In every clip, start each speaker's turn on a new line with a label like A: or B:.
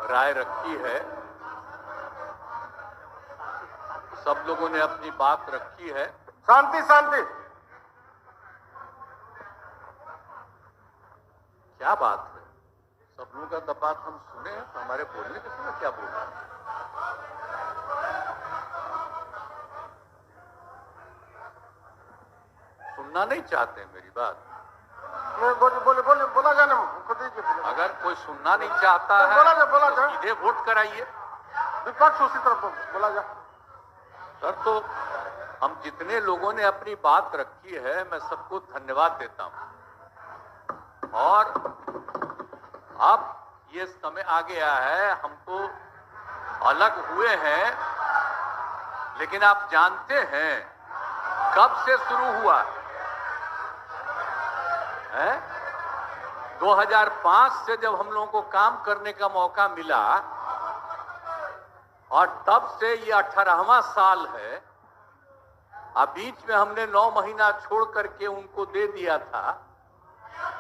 A: राय रखी है, सब लोगों ने अपनी बात रखी है।
B: शांति शांति।
A: क्या बात है, सब लोगों का बात हम सुने हैं, तो हमारे बोलने के समय क्या बोल रहे हैं? सुनना नहीं चाहते मेरी बात?
B: बोला जाए ना,
A: अगर कोई सुनना नहीं चाहता है
B: बोला
A: तो
B: जाए।
A: सीधे वोट कराइए।
B: विपक्ष उसी तरफ बोला जाए।
A: सर, तो हम जितने लोगों ने अपनी बात रखी है, मैं सबको धन्यवाद देता हूं। और अब ये समय आ गया है, हम तो अलग हुए हैं, लेकिन आप जानते हैं कब से शुरू हुआ है? 2005 से जब हम लोगों को काम करने का मौका मिला, और तब से ये 18वां साल है। अब बीच में हमने 9 महीना छोड़ करके उनको दे दिया था,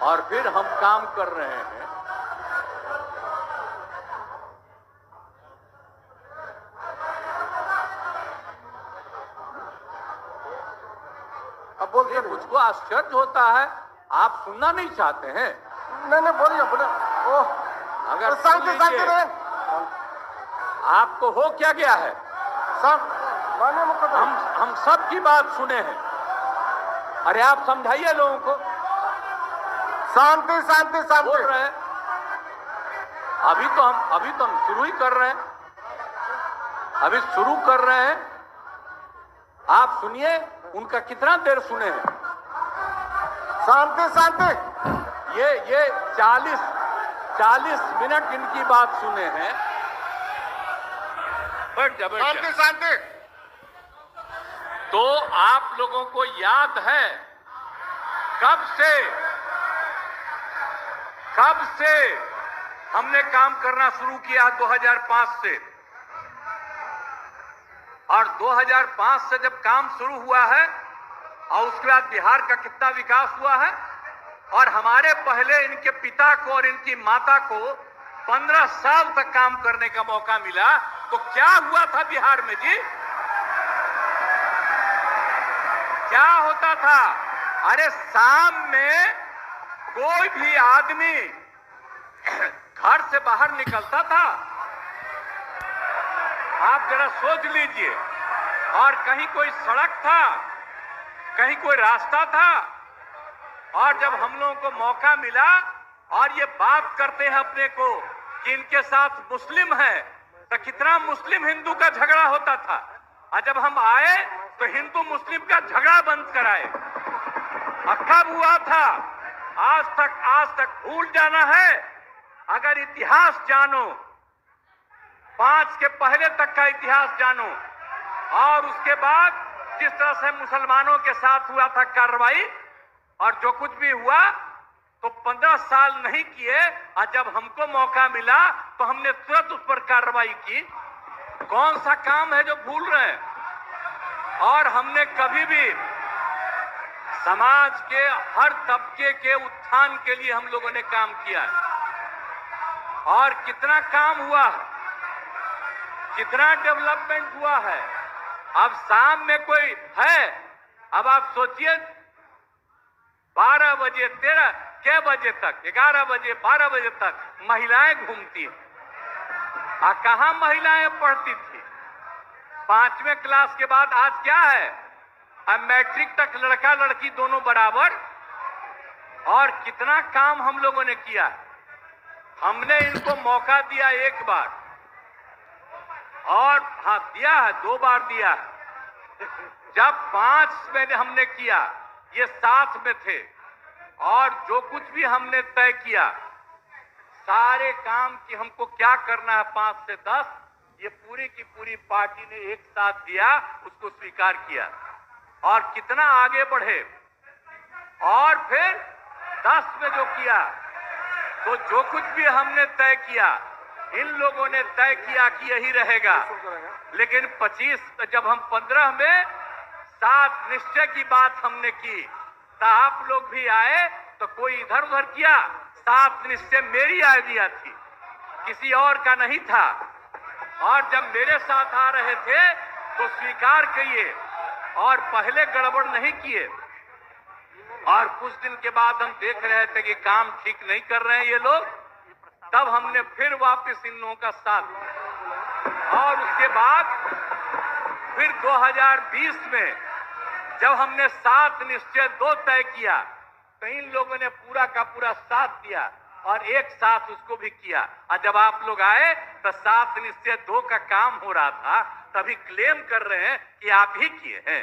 A: और फिर हम काम कर रहे हैं।
B: अब बोलिए।
A: मुझको आश्चर्य होता है, आप सुनना नहीं चाहते हैं?
B: नहीं बोलिए। ओह,
A: अगर
B: शांति शांति रहे।
A: आपको हो क्या गया है?
B: सब
A: हम सब की बात सुने हैं। अरे आप समझाइए लोगों को।
B: शांति शांति शांति
A: बोल रहे हैं, अभी तो हम शुरू ही कर रहे हैं। अभी शुरू कर रहे हैं, आप सुनिए। उनका कितना देर सुने हैं?
B: शांति शांति।
A: ये 40 मिनट इनकी बात सुने हैं।
B: शांति शांति।
A: तो आप लोगों को याद है कब से हमने काम करना शुरू किया? 2005 से। और 2005 से जब काम शुरू हुआ है, और उसके बाद बिहार का कितना विकास हुआ है, और हमारे पहले इनके पिता को और इनकी माता को 15 साल तक काम करने का मौका मिला, तो क्या हुआ था बिहार में जी? क्या होता था? अरे शाम में कोई भी आदमी घर से बाहर निकलता था, आप जरा सोच लीजिए, और कहीं कोई सड़क था, कहीं कोई रास्ता था, और जब हम लोगों को मौका मिला और ये बात करते हैं अपने को कि इनके साथ मुस्लिम है, तो कितना मुस्लिम हिंदू का झगड़ा होता था। और जब हम आए तो हिंदू मुस्लिम का झगड़ा बंद कराए। कब हुआ था? आज तक भूल जाना है। अगर इतिहास जानो, 5 के पहले तक का इतिहास जानो, और उसके बाद जिस तरह से मुसलमानों के साथ हुआ था कार्रवाई, और जो कुछ भी हुआ, तो 15 साल नहीं किए, और जब हमको मौका मिला तो हमने तुरंत उस पर कार्रवाई की। कौन सा काम है जो भूल रहे हैं? और हमने कभी भी समाज के हर तबके के उत्थान के लिए हम लोगों ने काम किया है। और कितना काम हुआ है, कितना डेवलपमेंट हुआ है। अब शाम में कोई है, अब आप सोचिए 12 बजे 13 के बजे तक, 11 बजे 12 बजे तक महिलाएं घूमती हैं। कहां महिलाएं पढ़ती थी? 5वें क्लास के बाद आज क्या है? अब मैट्रिक तक लड़का लड़की दोनों बराबर। और कितना काम हम लोगों ने किया है। हमने इनको मौका दिया एक बार, और हाँ दिया है, 2 बार दिया है। जब 5 में हमने किया, ये 7 में थे, और जो कुछ भी हमने तय किया, सारे काम कि हमको क्या करना है 5 से 10, ये पूरी की पूरी पार्टी ने एक साथ दिया, उसको स्वीकार किया, और कितना आगे बढ़े। और फिर 10 में जो किया, तो जो कुछ भी हमने तय किया, इन लोगों ने तय किया कि यही रहेगा। लेकिन 25 जब हम 15 में 7 निश्चय की बात हमने की, तो आप लोग भी आए, तो कोई इधर उधर किया। 7 निश्चय मेरी आइडिया थी किसी और का नहीं था। और जब मेरे साथ आ रहे थे तो स्वीकार किए और पहले गड़बड़ नहीं किए। और कुछ दिन के बाद हम देख रहे थे कि काम ठीक नहीं कर रहे हैं ये लोग, तब हमने फिर वापस इन लोगों का साथ दिया। और उसके बाद फिर 2020 में जब हमने 7 निश्चय 2 तय किया तो इन लोगों ने पूरा का पूरा साथ दिया और एक साथ उसको भी किया। और जब आप लोग आए तो 7 निश्चय 2 का काम हो रहा था, तभी क्लेम कर रहे हैं कि आप ही किए हैं।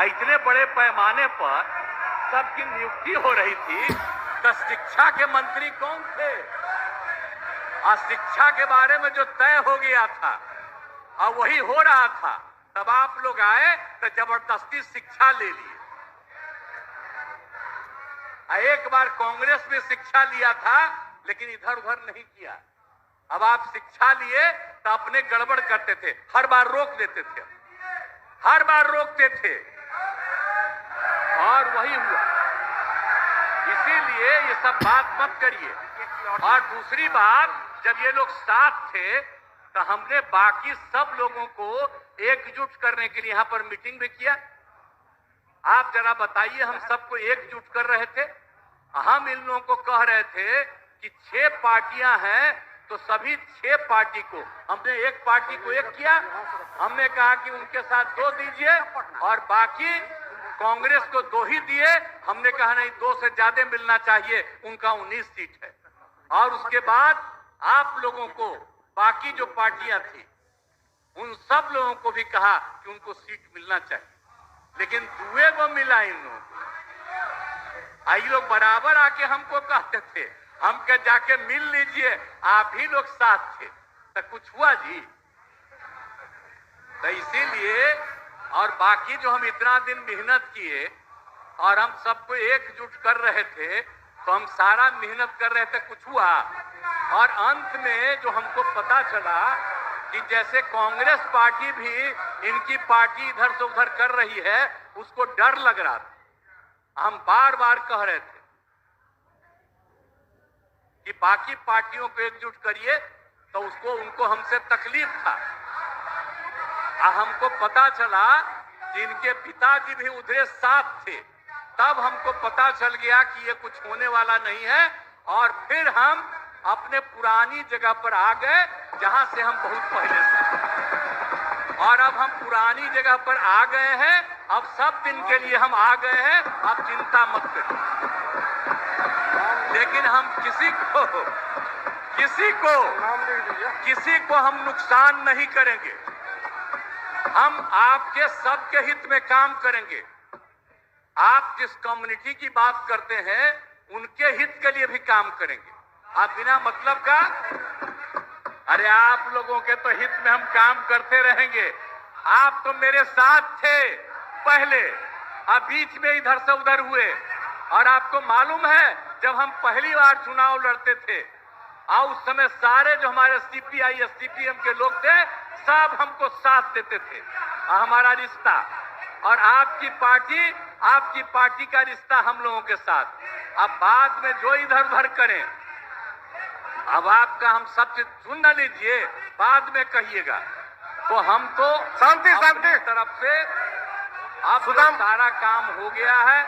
A: इतने बड़े पैमाने पर सबकी नियुक्ति हो रही थी तो शिक्षा के मंत्री कौन थे? और शिक्षा के बारे में जो तय हो गया था और वही हो रहा था, तब आप लोग आए तो जबरदस्ती शिक्षा ले लिए। एक बार कांग्रेस में शिक्षा लिया था लेकिन इधर उधर नहीं किया। अब आप शिक्षा लिए तो अपने गड़बड़ करते थे, हर बार रोक देते थे, हर बार रोकते थे और वही हुआ। इसीलिए ये सब बात मत करिए। और दूसरी बात, जब ये लोग साथ थे तो हमने बाकी सब लोगों को एकजुट करने के लिए यहां पर मीटिंग भी किया। आप जरा बताइए, हम सबको एकजुट कर रहे थे। हम इन लोगों को कह रहे थे कि 6 पार्टियां हैं तो सभी 6 पार्टी को, हमने एक पार्टी को एक किया। हमने कहा कि उनके साथ 2 दीजिए और बाकी कांग्रेस को 2 ही दिए। हमने कहा नहीं, 2 से ज्यादा मिलना चाहिए, उनका 19 सीट है। और उसके बाद आप लोगों को बाकी जो पार्टियां थी उन सब लोगों को भी कहा कि उनको सीट मिलना चाहिए, लेकिन दुए को मिला इन लोगों को। आई लोग बराबर आके हमको कहते थे, हम कह जाके मिल लीजिए, आप ही लोग साथ थे, तो कुछ हुआ जी? तो इसीलिए, और बाकी जो हम इतना दिन मेहनत किए और हम सबको एकजुट कर रहे थे, तो हम सारा मेहनत कर रहे थे, कुछ हुआ? और अंत में जो हमको पता चला कि जैसे कांग्रेस पार्टी भी इनकी पार्टी इधर से उधर कर रही है, उसको डर लग रहा था। हम बार बार कह रहे थे कि बाकी पार्टियों को एकजुट करिए, तो उसको उनको हमसे तकलीफ था। हमको पता चला कि इनके पिताजी भी उधर साथ थे, तब हमको पता चल गया कि ये कुछ होने वाला नहीं है। और फिर हम अपने पुरानी जगह पर आ गए जहां से हम बहुत पहले से। और अब हम पुरानी जगह पर आ गए हैं, अब सब दिन के लिए हम आ गए हैं, अब चिंता मत करिए। लेकिन हम किसी को हम नुकसान नहीं करेंगे। हम आपके सबके हित में काम करेंगे। आप जिस कम्युनिटी की बात करते हैं उनके हित के लिए भी काम करेंगे। आप बिना मतलब का, अरे आप लोगों के तो हित में हम काम करते रहेंगे। आप तो मेरे साथ थे पहले, अब बीच में इधर से उधर हुए। और आपको मालूम है, जब हम पहली बार चुनाव लड़ते थे और उस समय सारे जो हमारे सीपीआई या सीपीएम के लोग थे, सब हमको साथ देते थे। हमारा रिश्ता और आपकी पार्टी का रिश्ता हम लोगों के साथ। अब बाद में जो इधर उधर करें, अब आपका हम सब चीज सुन न लीजिए, बाद में कहिएगा। तो हम तो
B: शांति
A: तरफ से अब सारा काम हो गया है।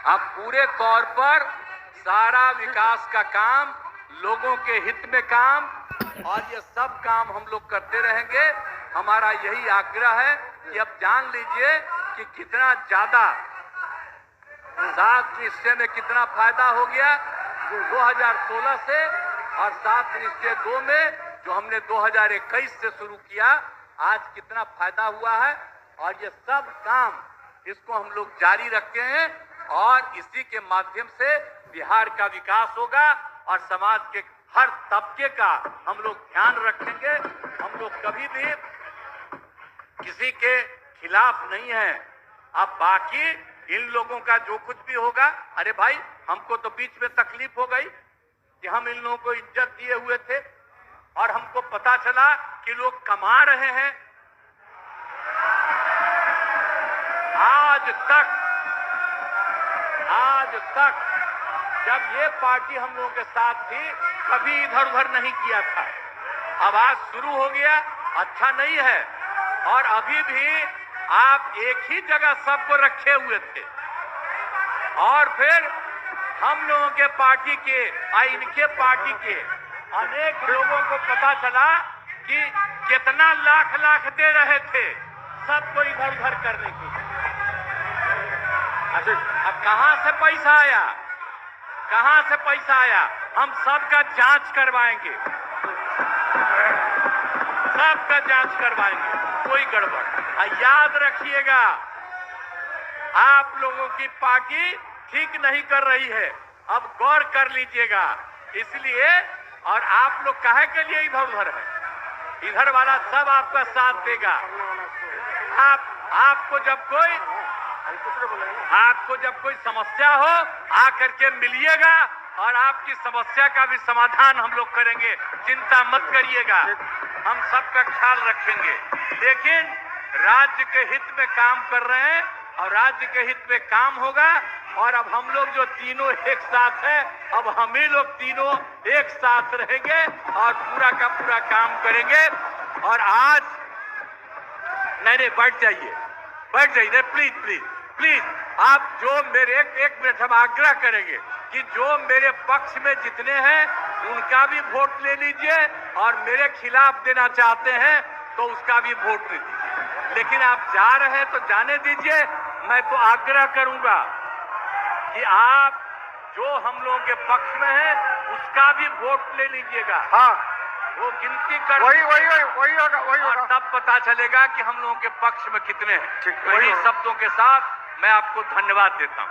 A: अब पूरे तौर पर सारा विकास का काम, लोगों के हित में काम, और ये सब काम हम लोग करते रहेंगे। हमारा यही आग्रह है कि अब जान लीजिए कि कितना ज्यादा 7 निश्चय में कितना फायदा हो गया 2016 से, और 7 निश्चय 2 में जो हमने 2021 से शुरू किया, आज कितना फायदा हुआ है। और ये सब काम इसको हम लोग जारी रखते हैं और इसी के माध्यम से बिहार का विकास होगा और समाज के हर तबके का हम लोग ध्यान रखेंगे। हम लोग कभी भी किसी के खिलाफ नहीं है। अब बाकी इन लोगों का जो कुछ भी होगा, अरे भाई हमको तो बीच में तकलीफ हो गई कि हम इन लोगों को इज्जत दिए हुए थे और हमको पता चला कि लोग कमा रहे हैं। आज तक जब ये पार्टी हम लोगों के साथ थी कभी इधर उधर नहीं किया था। अब आज शुरू हो गया, अच्छा नहीं है। और अभी भी आप एक ही जगह सबको रखे हुए थे और फिर हम लोगों के पार्टी के इनके पार्टी के अनेक लोगों को पता चला कि कितना लाख लाख दे रहे थे सबको इधर उधर करने के लिए। अब कहां से पैसा आया, कहां से पैसा आया? हम सबका जांच करवाएंगे, सबका जांच करवाएंगे, कोई गड़बड़। याद रखिएगा, आप लोगों की पार्टी ठीक नहीं कर रही है, अब गौर कर लीजिएगा। इसलिए और आप लोग काहे के लिए इधर उधर है? इधर वाला सब आपका साथ देगा। आपको जब कोई समस्या हो आकर के मिलिएगा और आपकी समस्या का भी समाधान हम लोग करेंगे, चिंता मत करिएगा, हम सबका ख्याल रखेंगे। लेकिन राज्य के हित में काम कर रहे हैं और राज्य के हित में काम होगा। और अब हम लोग जो तीनों एक साथ हैं, अब हम ही लोग तीनों एक साथ रहेंगे और पूरा का पूरा काम करेंगे। और आज नहीं, बैठ जाइए, प्लीज प्लीज प्लीज। आप जो मेरे एक मिनट हम आग्रह करेंगे कि जो मेरे पक्ष में जितने हैं उनका भी वोट ले लीजिए और मेरे खिलाफ देना चाहते हैं तो उसका भी वोट ले लीजिए। लेकिन आप जा रहे हैं तो जाने दीजिए। मैं तो आग्रह करूंगा कि आप जो हम लोगों के पक्ष में है उसका भी वोट ले लीजिएगा।
B: हाँ,
A: वो गिनती कर
B: वही होगा।
A: और तब पता चलेगा कि हम लोगों के पक्ष में कितने हैं।
B: ठीक,
A: वही शब्दों के साथ मैं आपको धन्यवाद देता हूँ।